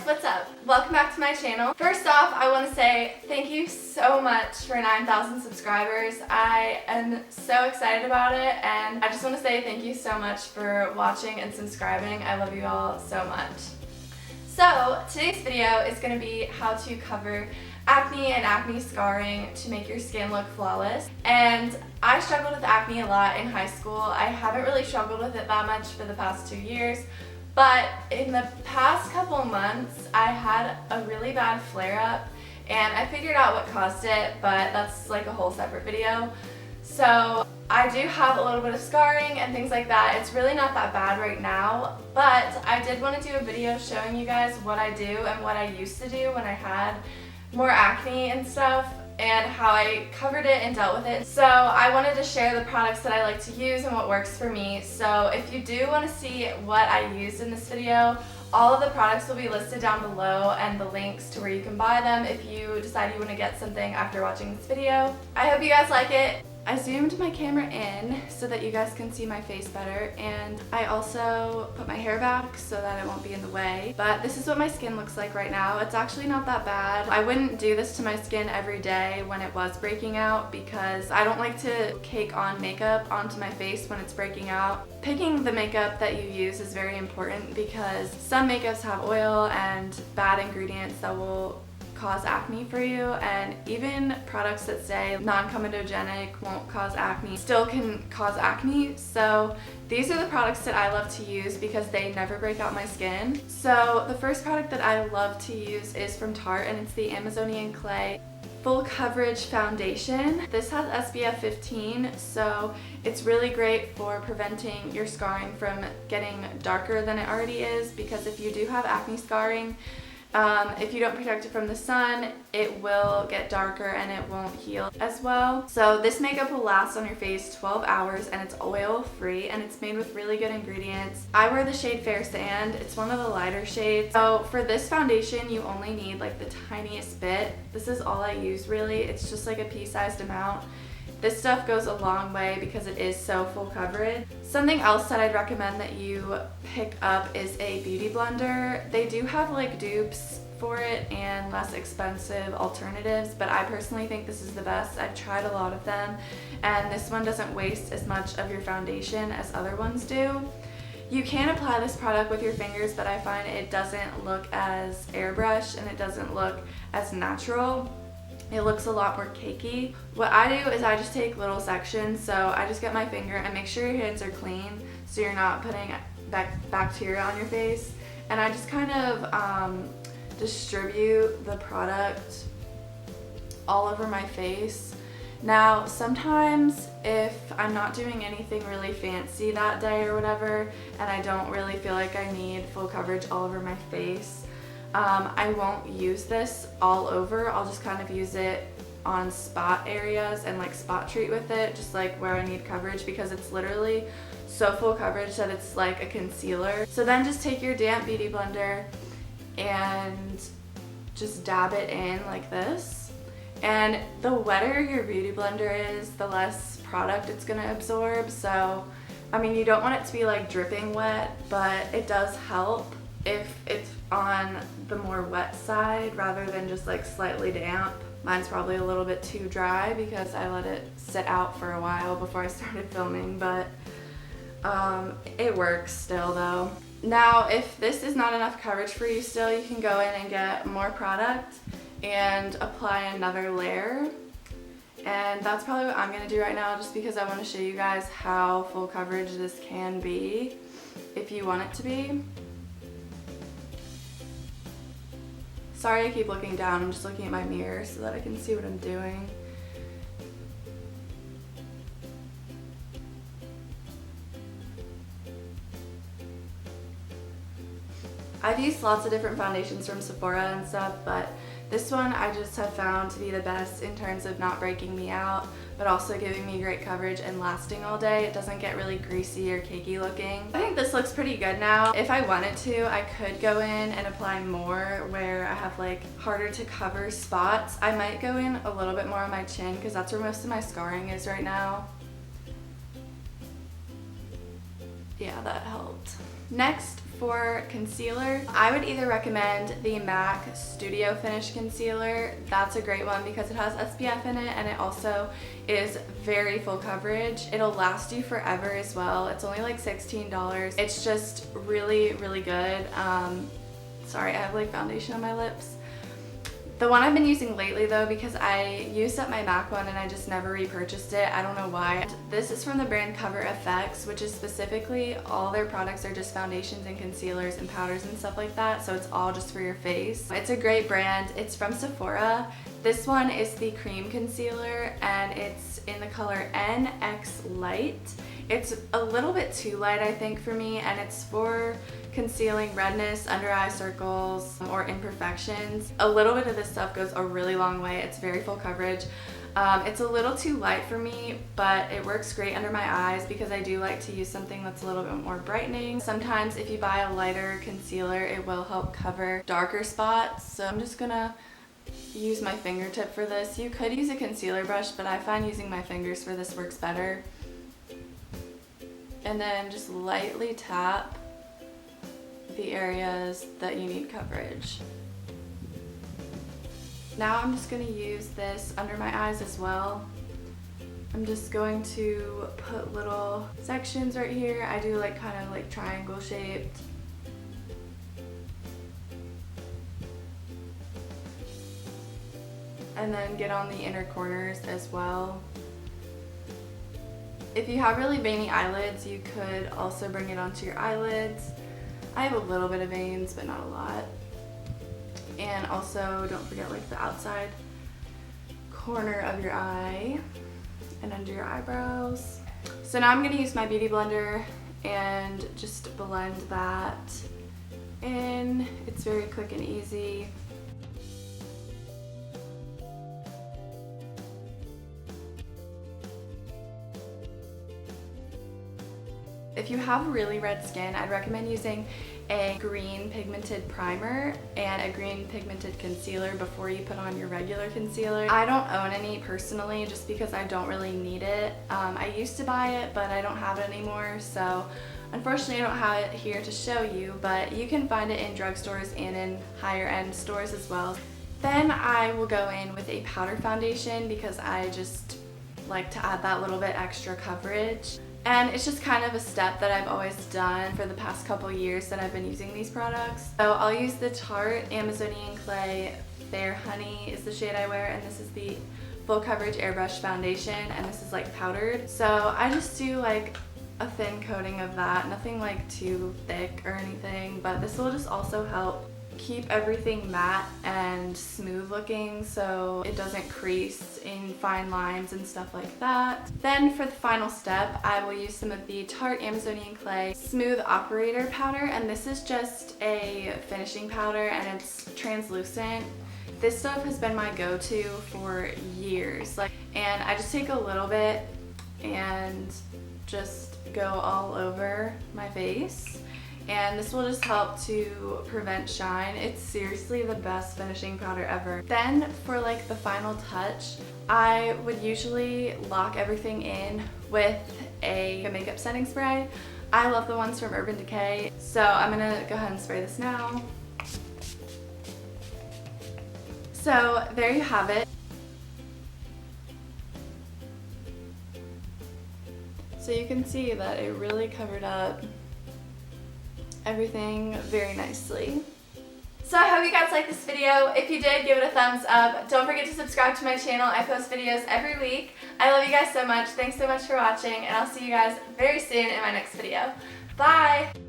what's up? Welcome back to my channel. First off, I want to say thank you so much for 9,000 subscribers. I am so excited about it, and I just want to say thank you so much for watching and subscribing. I love you all so much. So today's video is going to be how to cover acne and acne scarring to make your skin look flawless. And I struggled with acne a lot in high school. I haven't really struggled with it that much for the past 2 years. But in the past couple months, I had a really bad flare-up, and I figured out what caused it, but that's like a whole separate video. So I do have a little bit of scarring and things like that. It's really not that bad right now, but I did want to do a video showing you guys what I do and what I used to do when I had more acne and stuff, and how I covered it and dealt with it. So I wanted to share the products that I like to use and what works for me. So if you do want to see what I used in this video, all of the products will be listed down below and the links to where you can buy them if you decide you want to get something after watching this video. I hope you guys like it. I zoomed my camera in so that you guys can see my face better, and I also put my hair back so that it won't be in the way. But this is what my skin looks like right now. It's actually not that bad. I wouldn't do this to my skin every day when it was breaking out because I don't like to cake on makeup onto my face when it's breaking out. Picking the makeup that you use is very important because some makeups have oil and bad ingredients that will cause acne for you, and even products that say non-comedogenic won't cause acne still can cause acne. So these are the products that I love to use because they never break out my skin. So the first product that I love to use is from Tarte, and it's the Amazonian Clay Full Coverage Foundation. This has SPF 15, so it's really great for preventing your scarring from getting darker than it already is, because if you do have acne scarring, if you don't protect it from the sun, it will get darker and it won't heal as well. So this makeup will last on your face 12 hours, and it's oil free, and it's made with really good ingredients. I wear the shade Fair Sand. It's one of the lighter shades. So for this foundation, you only need like the tiniest bit. This is all I use really. It's just like a pea-sized amount. This stuff goes a long way because it is so full coverage. Something else that I'd recommend that you pick up is a beauty blender. They do have like dupes for it and less expensive alternatives, but I personally think this is the best. I've tried a lot of them, and this one doesn't waste as much of your foundation as other ones do. You can apply this product with your fingers, but I find it doesn't look as airbrushed and it doesn't look as natural. It looks a lot more cakey. What I do is I just take little sections, so I just get my finger and make sure your hands are clean so you're not putting bacteria on your face, and I just kind of distribute the product all over my face. Now sometimes if I'm not doing anything really fancy that day or whatever, and I don't really feel like I need full coverage all over my face, I won't use this all over. I'll just kind of use it on spot areas and like spot treat with it, just like where I need coverage, because it's literally so full coverage that it's like a concealer. So then just take your damp beauty blender and just dab it in like this. And the wetter your beauty blender is, the less product it's gonna absorb. So, I mean, you don't want it to be like dripping wet, but it does help if it's on the more wet side rather than just like slightly damp. Mine's probably a little bit too dry because I let it sit out for a while before I started filming, but it works still though. Now, if this is not enough coverage for you still, you can go in and get more product and apply another layer. And that's probably what I'm gonna do right now, just because I want to show you guys how full coverage this can be if you want it to be. Sorry I keep looking down, I'm just looking at my mirror so that I can see what I'm doing. I've used lots of different foundations from Sephora and stuff, but this one I just have found to be the best in terms of not breaking me out, but also giving me great coverage and lasting all day. It doesn't get really greasy or cakey looking. I think this looks pretty good now. If I wanted to, I could go in and apply more where I have like harder to cover spots. I might go in a little bit more on my chin because that's where most of my scarring is right now. Yeah, that helped. Next, For concealer, I would either recommend the MAC Studio Finish Concealer. That's a great one because it has SPF in it and it also is very full coverage. It'll last you forever as well. It's only like $16. It's just really, really good. Sorry, I have like foundation on my lips. The one I've been using lately though, because I used up my MAC one and I just never repurchased it. I don't know why. This is from the brand Cover FX, which is specifically all their products are just foundations and concealers and powders and stuff like that. So it's all just for your face. It's a great brand. It's from Sephora. This one is the cream concealer and it's in the color NX Light. It's a little bit too light, I think, for me, and it's for concealing redness, under eye circles, or imperfections. A little bit of this stuff goes a really long way. It's very full coverage. It's a little too light for me, but it works great under my eyes because I do like to use something that's a little bit more brightening. Sometimes if you buy a lighter concealer, it will help cover darker spots. So I'm just gonna use my fingertip for this. You could use a concealer brush, but I find using my fingers for this works better. And then just lightly tap the areas that you need coverage. Now I'm just going to use this under my eyes as well. I'm just going to put little sections right here. I do like kind of like triangle shaped. And then get on the inner corners as well. If you have really veiny eyelids, you could also bring it onto your eyelids. I have a little bit of veins, but not a lot. And also, don't forget like the outside corner of your eye and under your eyebrows. So now I'm gonna use my beauty blender and just blend that in. It's very quick and easy. If you have really red skin, I'd recommend using a green pigmented primer and a green pigmented concealer before you put on your regular concealer. I don't own any personally just because I don't really need it. I used to buy it, but I don't have it anymore, so unfortunately I don't have it here to show you, but you can find it in drugstores and in higher end stores as well. Then I will go in with a powder foundation because I just like to add that little bit extra coverage. And it's just kind of a step that I've always done for the past couple years that I've been using these products. So I'll use the Tarte Amazonian Clay Fair Honey is the shade I wear, and this is the full coverage airbrush foundation, and this is like powdered. So I just do like a thin coating of that, nothing like too thick or anything, but this will just also help keep everything matte and smooth looking so it doesn't crease in fine lines and stuff like that. Then for the final step, I will use some of the Tarte Amazonian Clay Smooth Operator Powder, and this is just a finishing powder and it's translucent. This stuff has been my go-to for years, and I just take a little bit and just go all over my face. And this will just help to prevent shine. It's seriously the best finishing powder ever. Then for like the final touch, I would usually lock everything in with a makeup setting spray. I love the ones from Urban Decay. So I'm gonna go ahead and spray this now. So there you have it. So you can see that it really covered up everything very nicely. So I hope you guys liked this video. If you did, give it a thumbs up. Don't forget to subscribe to my channel. I post videos every week. I love you guys so much. Thanks so much for watching, and I'll see you guys very soon in my next video. Bye!